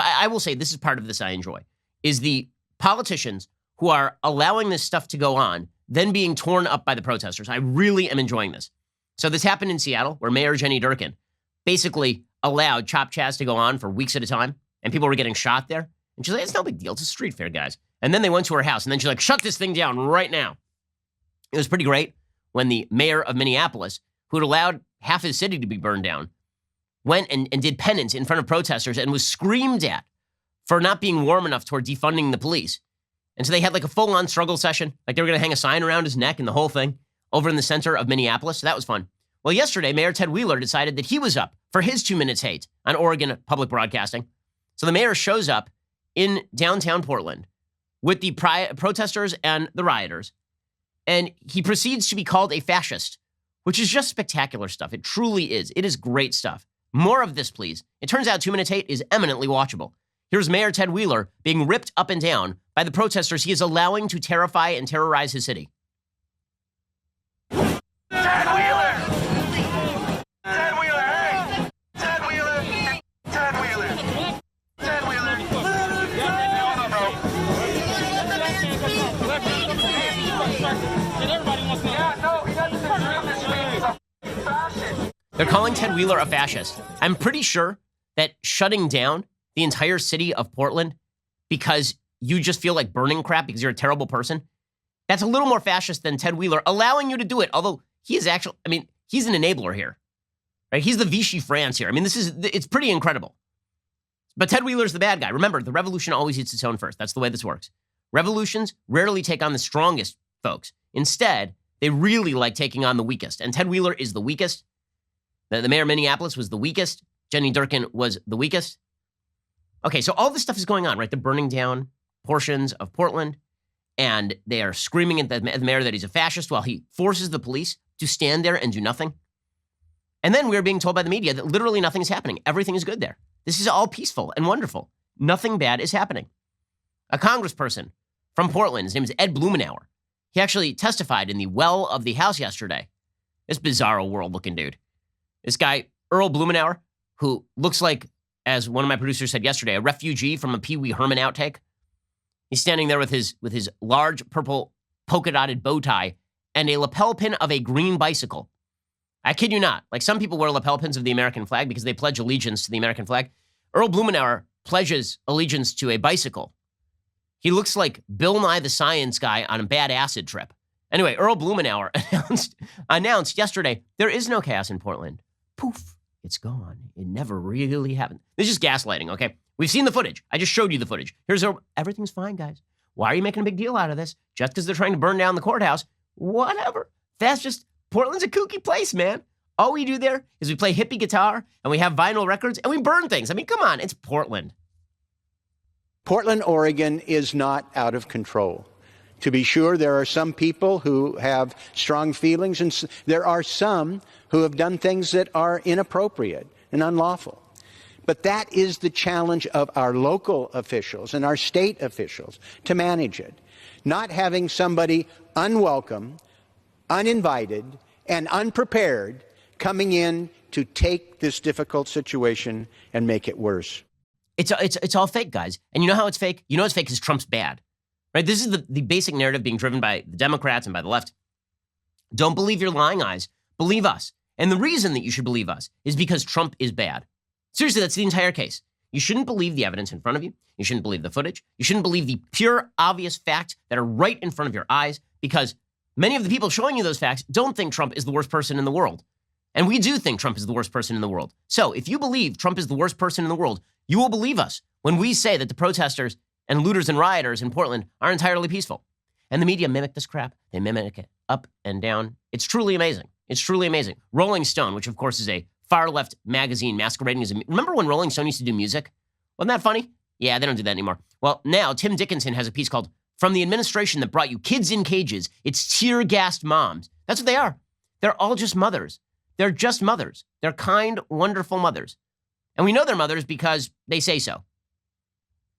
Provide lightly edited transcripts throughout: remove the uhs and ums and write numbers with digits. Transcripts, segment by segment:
I will say this is part of this I enjoy, is the politicians who are allowing this stuff to go on, then being torn up by the protesters. I really am enjoying this. So this happened in Seattle, where Mayor Jenny Durkan basically allowed Chop Chaz to go on for weeks at a time, and people were getting shot there. And she's like, it's no big deal. It's a street fair, guys. And then they went to her house, and then she's like, shut this thing down right now. It was pretty great when the mayor of Minneapolis, who had allowed half his city to be burned down, went and did penance in front of protesters and was screamed at for not being warm enough toward defunding the police. And so they had like a full-on struggle session. Like they were going to hang a sign around his neck and the whole thing over in the center of Minneapolis. So that was fun. Well, yesterday, Mayor Ted Wheeler decided that he was up for his 2 minutes hate on Oregon Public Broadcasting. So the mayor shows up in downtown Portland with the protesters and the rioters, and he proceeds to be called a fascist, which is just spectacular stuff. It truly is. It is great stuff. More of this, please. It turns out 2 minutes hate is eminently watchable. Here's Mayor Ted Wheeler being ripped up and down by the protesters he is allowing to terrify and terrorize his city. Ted Wheeler! Ted Wheeler, hey! Ted Wheeler! Ted Wheeler! Ted Wheeler! Hold on, bro. Yeah, no, he doesn't deserve this man. He's a fascist. They're calling Ted Wheeler a fascist. I'm pretty sure that shutting down the entire city of Portland because you just feel like burning crap because you're a terrible person, that's a little more fascist than Ted Wheeler allowing you to do it. Although he is actually, he's an enabler here, right? He's the Vichy France here. It's pretty incredible. But Ted Wheeler's the bad guy. Remember, the revolution always eats its own first. That's the way this works. Revolutions rarely take on the strongest folks. Instead, they really like taking on the weakest. And Ted Wheeler is the weakest. The mayor of Minneapolis was the weakest. Jenny Durkan was the weakest. Okay, so all this stuff is going on, right? They're burning down portions of Portland, and they are screaming at the mayor that he's a fascist while he forces the police to stand there and do nothing. And then we're being told by the media that literally nothing is happening. Everything is good there. This is all peaceful and wonderful. Nothing bad is happening. A congressperson from Portland, his name is Ed Blumenauer. He actually testified in the well of the House yesterday. This bizarro world-looking dude. This guy, Earl Blumenauer, who looks like, as one of my producers said yesterday, a refugee from a Pee Wee Herman outtake. He's standing there with his large purple polka-dotted bow tie and a lapel pin of a green bicycle. I kid you not. Like some people wear lapel pins of the American flag because they pledge allegiance to the American flag. Earl Blumenauer pledges allegiance to a bicycle. He looks like Bill Nye the Science Guy on a bad acid trip. Anyway, Earl Blumenauer announced yesterday, there is no chaos in Portland. Poof, it's gone. It never really happened. This is just gaslighting, okay? We've seen the footage. I just showed you the footage. Everything's fine, guys. Why are you making a big deal out of this? Just because they're trying to burn down the courthouse? Whatever. Portland's a kooky place, man. All we do there is we play hippie guitar and we have vinyl records and we burn things. Come on, it's Portland. Portland, Oregon is not out of control. To be sure, there are some people who have strong feelings, and there are some who have done things that are inappropriate and unlawful. But that is the challenge of our local officials and our state officials to manage it. Not having somebody unwelcome, uninvited, and unprepared coming in to take this difficult situation and make it worse. It's all fake, guys. And you know how it's fake? You know it's fake because Trump's bad. Right? This is the basic narrative being driven by the Democrats and by the left. Don't believe your lying eyes. Believe us. And the reason that you should believe us is because Trump is bad. Seriously, that's the entire case. You shouldn't believe the evidence in front of you. You shouldn't believe the footage. You shouldn't believe the pure, obvious facts that are right in front of your eyes, because many of the people showing you those facts don't think Trump is the worst person in the world. And we do think Trump is the worst person in the world. So if you believe Trump is the worst person in the world, you will believe us when we say that the protesters and looters and rioters in Portland are entirely peaceful. And the media mimic this crap. They mimic it up and down. It's truly amazing. It's truly amazing. Rolling Stone, which of course is a far-left magazine masquerading as a... Remember when Rolling Stone used to do music? Wasn't that funny? Yeah, they don't do that anymore. Well, now Tim Dickinson has a piece called From the Administration That Brought You Kids in Cages, It's Tear-Gassed Moms. That's what they are. They're all just mothers. They're just mothers. They're kind, wonderful mothers. And we know they're mothers because they say so.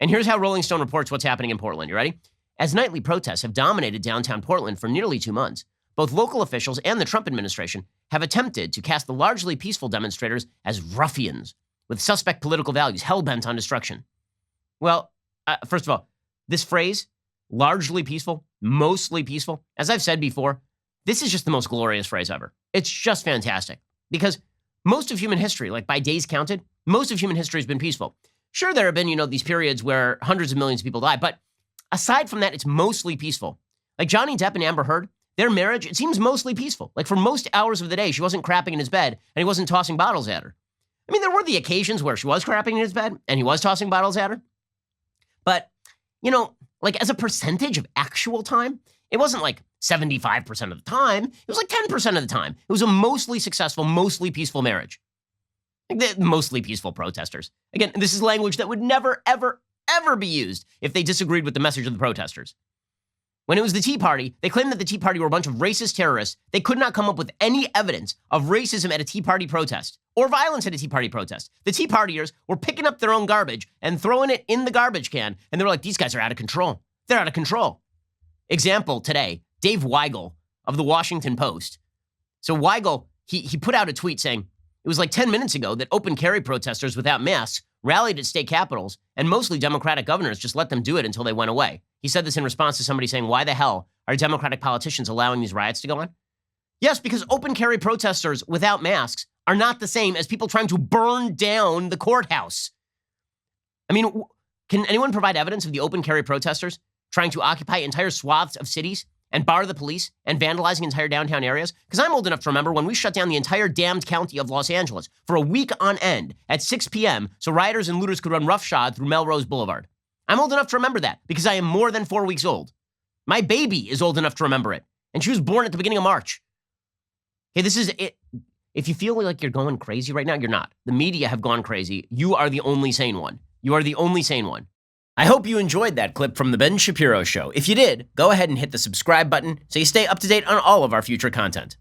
And here's how Rolling Stone reports what's happening in Portland. You ready? As nightly protests have dominated downtown Portland for nearly 2 months, both local officials and the Trump administration have attempted to cast the largely peaceful demonstrators as ruffians with suspect political values hell-bent on destruction. Well, first of all, this phrase, largely peaceful, mostly peaceful, as I've said before, this is just the most glorious phrase ever. It's just fantastic because most of human history, like by days counted, most of human history has been peaceful. Sure, there have been, these periods where hundreds of millions of people die, but aside from that, it's mostly peaceful. Like Johnny Depp and Amber Heard, their marriage, it seems mostly peaceful. Like for most hours of the day, she wasn't crapping in his bed and he wasn't tossing bottles at her. I mean, there were the occasions where she was crapping in his bed and he was tossing bottles at her. But, like as a percentage of actual time, it wasn't like 75% of the time. It was like 10% of the time. It was a mostly successful, mostly peaceful marriage. Like the mostly peaceful protesters. Again, this is language that would never, ever, ever be used if they disagreed with the message of the protesters. When it was the Tea Party, they claimed that the Tea Party were a bunch of racist terrorists. They could not come up with any evidence of racism at a Tea Party protest or violence at a Tea Party protest. The Tea Partiers were picking up their own garbage and throwing it in the garbage can, and they were like, these guys are out of control. They're out of control. Example today, Dave Weigel of the Washington Post. So Weigel, he put out a tweet saying, it was like 10 minutes ago that open carry protesters without masks rallied at state capitals, and mostly Democratic governors just let them do it until they went away. He said this in response to somebody saying, why the hell are Democratic politicians allowing these riots to go on? Yes, because open carry protesters without masks are not the same as people trying to burn down the courthouse. I mean, can anyone provide evidence of the open carry protesters trying to occupy entire swaths of cities and bar the police and vandalizing entire downtown areas? Because I'm old enough to remember when we shut down the entire damned county of Los Angeles for a week on end at 6 p.m. so rioters and looters could run roughshod through Melrose Boulevard. I'm old enough to remember that because I am more than 4 weeks old. My baby is old enough to remember it, and she was born at the beginning of March. Okay, this is it. If you feel like you're going crazy right now, you're not. The media have gone crazy. You are the only sane one. You are the only sane one. I hope you enjoyed that clip from The Ben Shapiro Show. If you did, go ahead and hit the subscribe button so you stay up to date on all of our future content.